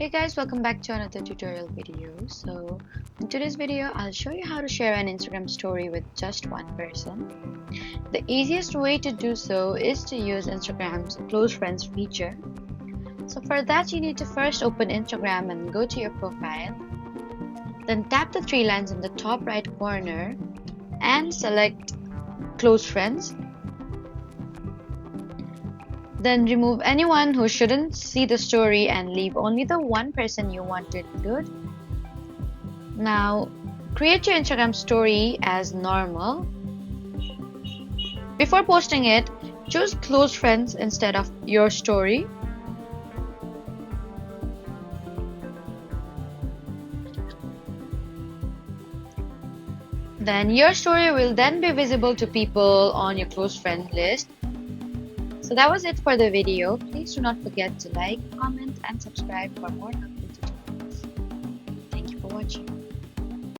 Hey guys, welcome back to another tutorial video. So in today's video, I'll show you how to share an Instagram story with just one person. The easiest way to do so is to use Instagram's close friends feature. So for that, you need to first open Instagram and go to your profile. Then tap the three lines in the top right corner and select close friends. Then remove anyone who shouldn't see the story and leave only the one person you want to include. Now, create your Instagram story as normal. Before posting it, choose close friends instead of your story. Then your story will then be visible to people on your close friend list. So that was it for the video. Please do not forget to like, comment, and subscribe for more helpful tutorials. Thank you for watching.